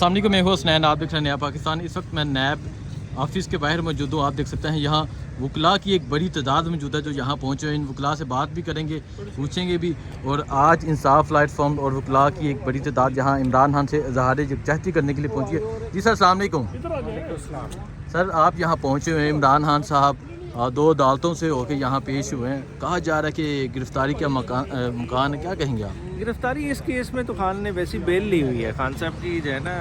अस्सलाम वालेकुम, मैं हूं हसनैन, आप देख रहे हैं नया पाकिस्तान। इस वक्त मैं नैब ऑफिस के बाहर मौजूद हूँ। आप देख सकते हैं यहाँ वकला की एक बड़ी तादाद मौजूद है जो यहाँ पहुँचे हैं। इन वकला से बात भी करेंगे, पूछेंगे भी। और आज इंसाफ प्लेटफॉर्म और वकला की एक बड़ी तादाद यहाँ इमरान खान से इज़हार यकजहती करने के लिए पहुँची है। जी सर, अस्सलाम वालेकुम। सर, आप यहाँ पहुँचे हुए हैं, इमरान खान साहब दो अदालतों से होकर यहाँ पेश हुए हैं। कहा जा रहा है कि गिरफ्तारी का मकान है, क्या कहेंगे आप? गिरफ्तारी इस केस में तो खान ने वैसी बेल ली हुई है। खान साहब की जो है ना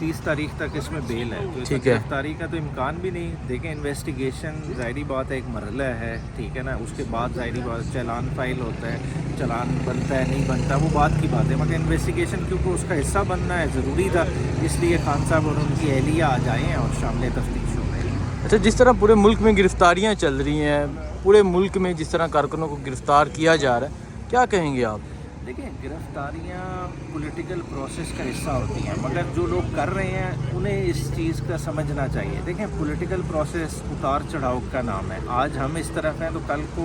30 तारीख तक इसमें बेल है, तो ठीक है। गिरफ्तारी का तो इम्कान भी नहीं। देखें, इन्वेस्टिगेशन ज़ाहिरी बात है एक मरहला है, ठीक है ना। उसके बाद ज़ाहिरी बात चालान फाइल होता है, चालान बनता है नहीं बनता वो बात की बात है, मगर इन्वेस्टिगेशन क्योंकि उसका हिस्सा बनना है ज़रूरी था, इसलिए खान साहब और उनकी एहलिया आ जाए हैं और शामिल तफ्तीश हो रहे हैं। अच्छा, जिस तरह पूरे मुल्क में गिरफ्तारियाँ चल रही हैं, पूरे मुल्क में जिस तरह कारकुनों को गिरफ्तार किया जा रहा है, क्या कहेंगे आप? देखिए, गिरफ्तारियाँ पॉलिटिकल प्रोसेस का हिस्सा होती हैं, मगर जो लोग कर रहे हैं उन्हें इस चीज़ का समझना चाहिए। देखें, पॉलिटिकल प्रोसेस उतार चढ़ाव का नाम है। आज हम इस तरफ हैं तो कल को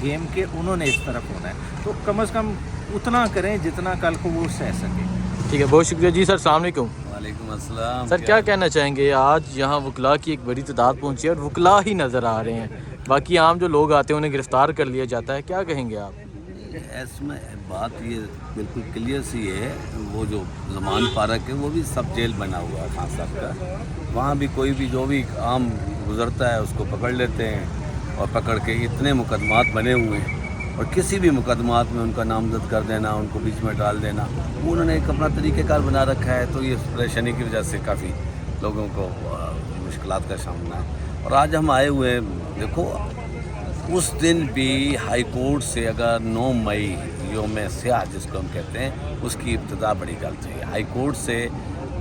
गेम के उन्होंने इस तरफ होना है, तो कम से कम उतना करें जितना कल को वो सह सके। ठीक है, बहुत शुक्रिया। जी सर, अस्सलाम वालेकुम। वालेकुम अस्सलाम। सर, क्या कहना चाहेंगे? आज यहाँ वकला की एक बड़ी तादाद पहुँची है और वकला ही नज़र आ रहे हैं, बाकी आम जो लोग आते हैं उन्हें गिरफ्तार कर लिया जाता है, क्या कहेंगे आप? इसमें बात ये बिल्कुल क्लियर सी है, वो जो ज़मान पार्क है वो भी सब जेल बना हुआ है खान साहब का। वहाँ भी कोई भी जो भी आम गुज़रता है उसको पकड़ लेते हैं, और पकड़ के इतने मुकदमात बने हुए हैं, और किसी भी मुकदमात में उनका नामजद कर देना, उनको बीच में डाल देना, वो उन्होंने एक अपना तरीक़ेकार बना रखा है। तो ये परेशानी की वजह से काफ़ी लोगों को मुश्किलात का सामना है। और आज हम आए हुए हैं, देखो उस दिन भी हाई कोर्ट से अगर 9 मई योम स्याह जिसको हम कहते हैं, उसकी इब्तिदा बड़ी गलत हुई। हाई कोर्ट से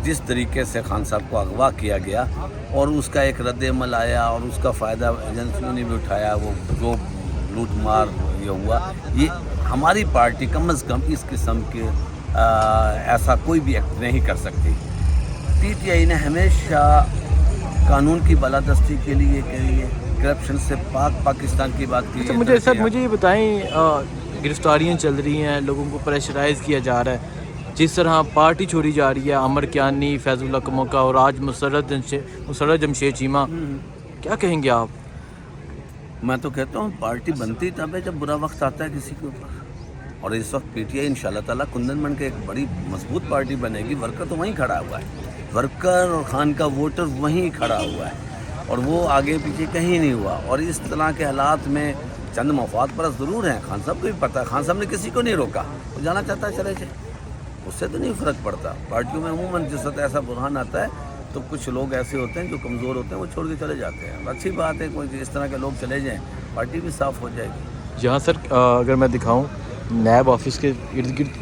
जिस तरीके से खान साहब को अगवा किया गया और उसका एक रद्द अमल आया और उसका फ़ायदा एजेंसियों ने भी उठाया, वो जो लूट मार ये हुआ, ये हमारी पार्टी कम से कम इस किस्म के ऐसा कोई भी एक्ट नहीं कर सकती। PTI ने हमेशा कानून की बालादस्ती के लिए करप्शन से पाकिस्तान की बात की। अच्छा, मुझे ये बताएं, गिरफ्तारियाँ चल रही हैं, लोगों को प्रेशराइज़ किया जा रहा है, जिस तरह पार्टी छोड़ी जा रही है, अमर कियानी, फैजुल्ला कमोका और आज मुसर्रत जमशेद चीमा, क्या कहेंगे आप? मैं तो कहता हूँ पार्टी बनती तब है जब बुरा वक्त आता है किसी के ऊपर, और इस वक्त PTI इंशाल्लाह ताला कुंदन बन के एक बड़ी मजबूत पार्टी बनेगी। वर्कर तो वहीं खड़ा हुआ है, वर्कर और खान का वोटर वहीं खड़ा हुआ है, और वो आगे पीछे कहीं नहीं हुआ। और इस तरह के हालात में चंद मफाद परस्त ज़रूर हैं, खान साहब को भी पता है, खान साहब ने किसी को नहीं रोका, वो जाना चाहता है चले जाए, उससे तो नहीं फ़र्क पड़ता। पार्टियों में अमूमन जिस वक्त ऐसा बुरहान आता है तो कुछ लोग ऐसे होते हैं जो कमज़ोर होते हैं, वो छोड़ के चले जाते हैं। अच्छी बात है, कोई इस तरह के लोग चले जाएँ, पार्टी भी साफ़ हो जाएगी। यहाँ सर, अगर मैं दिखाऊँ, नैब ऑफिस के इर्द गिर्द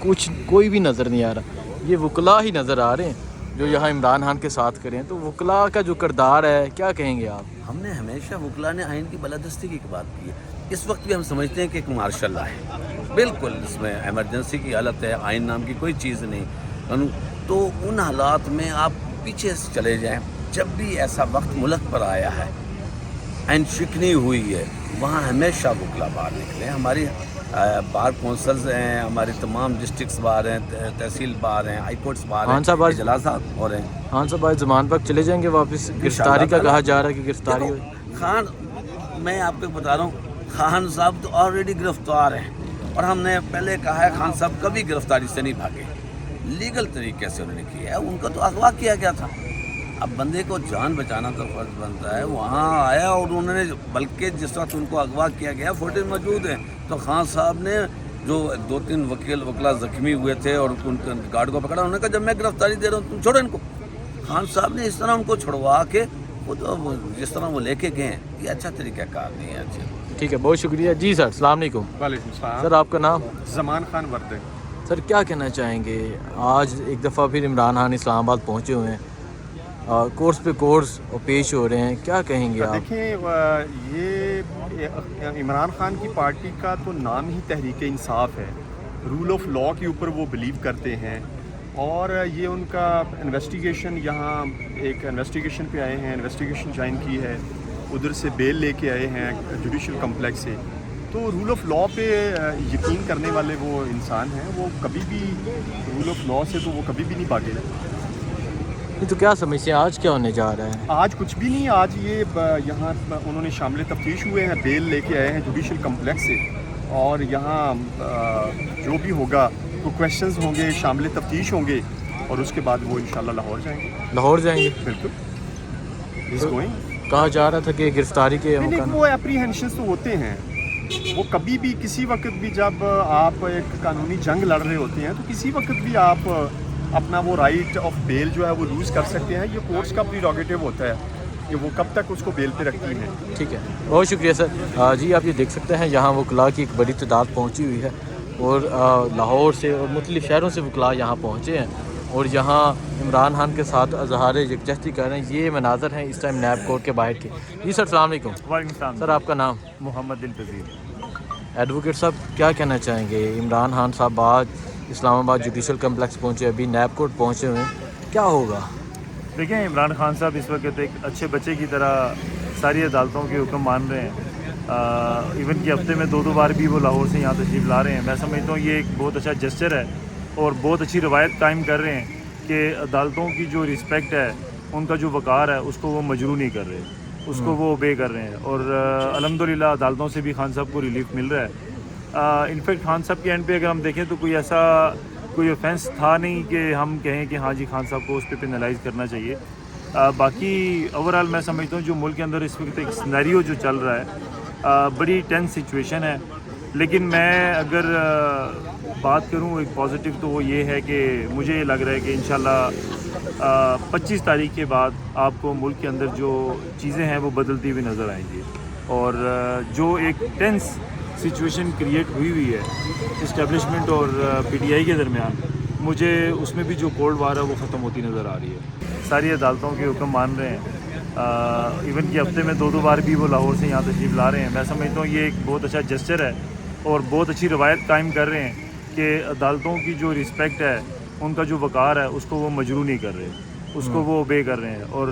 कोई भी नज़र नहीं आ रहा, ये वकला ही नज़र आ रहे हैं जो यहाँ इमरान खान के साथ करें। तो वकला का जो किरदार है, क्या कहेंगे आप? हमने हमेशा वकला ने आइन की बालादस्ती की बात की है। इस वक्त भी हम समझते हैं कि एक मार्शल लॉ है, बिल्कुल इसमें एमरजेंसी की हालत है, आइन नाम की कोई चीज़ नहीं। तो उन हालात में आप पीछे से चले जाएं। जब भी ऐसा वक्त मुल्क पर आया है, आइन शिकनी हुई है, वहाँ हमेशा वकला बाहर निकले। हमारी बार कौंसल्स हैं, हमारे तमाम डिस्ट्रिक्ट्स बाहर हैं, तहसील बाहर हैं, हाई कोर्ट्स बाहर हैं, इजलासात हो रहे हैं। खान साहब आज ज़मान पर चले जाएंगे वापस? गिरफ्तारी का कहा जा रहा है कि गिरफ्तारी खान, मैं आपको बता रहा हूँ, खान साहब तो ऑलरेडी गिरफ्तार हैं, और हमने पहले कहा है खान साहब कभी गिरफ्तारी से नहीं भागे, लीगल तरीके से उन्होंने किया है। उनका तो अगवा किया गया था। अब बंदे को जान बचाना तो फर्ज बनता है। वहाँ आया और उन्होंने, बल्कि जिस वक्त उनको अगवा किया गया फुटेज मौजूद है, तो खान साहब ने जो 2-3 वकला ज़ख्मी हुए थे और उनके गार्ड को पकड़ा, उन्होंने कहा जब मैं गिरफ्तारी दे रहा हूँ तुम छोड़ो इनको। खान साहब ने इस तरह उनको छुड़वा के वो तो जिस तरह वो लेके गए, ये अच्छा तरीक़ाकार नहीं है। अच्छा, ठीक है, बहुत शुक्रिया। जी सर, अस्सलाम वालेकुम। वालेकुम सलाम। सर, आपका नाम? ज़मान खान वर्दे। सर, क्या कहना चाहेंगे? आज एक दफ़ा फिर इमरान खान इस्लामाबाद पहुँचे हुए हैं, कोर्स पे कोर्स और पेश हो रहे हैं, क्या कहेंगे आप? देखिए, ये इमरान खान की पार्टी का तो नाम ही तहरीक इंसाफ है। रूल ऑफ लॉ के ऊपर वो बिलीव करते हैं, और ये उनका इन्वेस्टिगेशन, यहाँ एक इन्वेस्टिगेशन पे आए हैं, इन्वेस्टिगेशन ज्वाइन की है, उधर से बेल लेके आए हैं जुडिशल कम्प्लेक्स से। तो रूल ऑफ लॉ पे यकीन करने वाले वो इंसान हैं, वो कभी भी रूल ऑफ लॉ से तो वो कभी भी नहीं भागे। یہ تو کیا سمجھتے ہیں آج کیا ہونے جا رہا ہے؟ آج کچھ بھی نہیں، آج یہ یہاں انہوں نے شامل تفتیش ہوئے ہیں، بیل لے کے آئے ہیں جوڈیشل کمپلیکس سے، اور یہاں جو بھی ہوگا تو کویشچنز ہوں گے، شامل تفتیش ہوں گے، اور اس کے بعد وہ انشاءاللہ لاہور جائیں گے. لاہور جائیں گے؟ بالکل از گوئنگ. کہا جا رہا تھا کہ گرفتاری کے نہیں، امکان. وہ اپریہنشنز تو ہوتے ہیں، وہ کبھی بھی کسی وقت بھی جب آپ ایک قانونی جنگ لڑ رہے ہوتے ہیں تو کسی وقت بھی آپ اپنا وہ رائٹ آف بیل جو ہے وہ لوز کر سکتے ہیں. یہ کورٹس کا پریروگیٹو ہوتا ہے کہ وہ کب تک اس کو بیل پہ رکھتی ہیں. ٹھیک ہے، بہت شکریہ سر. جی آپ یہ دیکھ سکتے ہیں یہاں وکلاء کی ایک بڑی تعداد پہنچی ہوئی ہے، اور لاہور سے اور مختلف شہروں سے وکلاء یہاں پہنچے ہیں، اور یہاں عمران خان کے ساتھ اظہار یکجہتی کر رہے ہیں. یہ مناظر ہیں اس ٹائم نیب کورٹ کے باہر کے. جی سر السلام علیکم. وعلیکم السلام. سر آپ کا نام؟ محمد دلپذیر. ایڈوکیٹ صاحب کیا کہنا چاہیں گے؟ عمران خان صاحب آج اسلام آباد جوڈیشل کمپلیکس پہنچے، ابھی نیب کورٹ پہنچے ہوئے ہیں، کیا ہوگا؟ دیکھیں عمران خان صاحب اس وقت ایک اچھے بچے کی طرح ساری عدالتوں کے حکم مان رہے ہیں. ایون کہ ہفتے میں 2 بار بھی وہ لاہور سے یہاں تشریف لا رہے ہیں. میں سمجھتا ہوں یہ ایک بہت اچھا جسچر ہے اور بہت اچھی روایت قائم کر رہے ہیں کہ عدالتوں کی جو رسپیکٹ ہے، ان کا جو وقار ہے، اس کو وہ مجروح نہیں کر رہے، اس کو وہ اوبے کر رہے ہیں. اور الحمدللہ عدالتوں سے بھی خان صاحب کو ریلیف مل رہا ہے. انفیکٹ خان صاحب کے اینڈ پہ اگر ہم دیکھیں تو کوئی اوفینس تھا نہیں کہ ہم کہیں کہ ہاں جی خان صاحب کو اس پہ پینلائز کرنا چاہیے. باقی اوورآل میں سمجھتا ہوں جو ملک کے اندر اس وقت ایک سینیریو جو چل رہا ہے، بڑی ٹینس سچویشن ہے. لیکن میں اگر بات کروں ایک پازیٹیو تو وہ یہ ہے کہ مجھے یہ لگ رہا ہے کہ انشاءاللہ 25 تاریخ کے بعد آپ کو ملک کے اندر جو چیزیں ہیں وہ بدلتی ہوئی نظر آئیں گی. اور جو ایک ٹینس سچویشن کریٹ ہوئی ہے اسٹیبلشمنٹ اور پی ٹی آئی کے درمیان، مجھے اس میں بھی جو کولڈ وار ہے وہ ختم ہوتی نظر آ رہی ہے. ساری عدالتوں کے حکم مان رہے ہیں. ایون کہ ہفتے میں 2 بار بھی وہ لاہور سے یہاں تشریف لا رہے ہیں. میں سمجھتا ہوں یہ ایک بہت اچھا جسچر ہے اور بہت اچھی روایت قائم کر رہے ہیں کہ عدالتوں کی جو رسپیکٹ ہے، ان کا جو وقار ہے، اس کو وہ مجروح نہیں کر رہے، اس کو وہ اوبے کر رہے ہیں. اور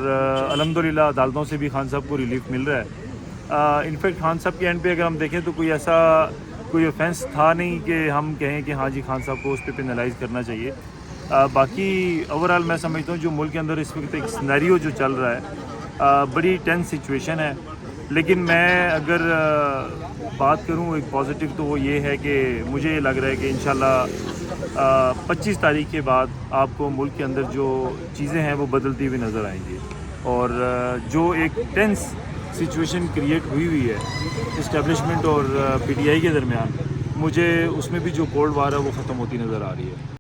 الحمدللہ عدالتوں سے بھی خان صاحب کو ریلیف مل رہا ہے. انفیکٹ خان صاحب کے اینڈ پہ اگر ہم دیکھیں تو کوئی اوفینس تھا نہیں کہ ہم کہیں کہ ہاں جی خان صاحب کو اس پہ پینلائز کرنا چاہیے. باقی اوورآل میں سمجھتا ہوں جو ملک کے اندر اس وقت ایک سینیریو جو چل رہا ہے، بڑی ٹینس سچویشن ہے. لیکن میں اگر بات کروں ایک پازیٹیو تو وہ یہ ہے کہ مجھے یہ لگ رہا ہے کہ انشاءاللہ 25 تاریخ کے بعد آپ کو ملک کے اندر جو چیزیں ہیں وہ بدلتی ہوئی نظر آئیں گی. اور جو ایک ٹینس سچویشن کریٹ ہوئی ہے اسٹیبلشمنٹ اور پی ٹی آئی کے درمیان، مجھے اس میں بھی جو کولڈ وار ہے وہ ختم ہوتی نظر آ رہی ہے.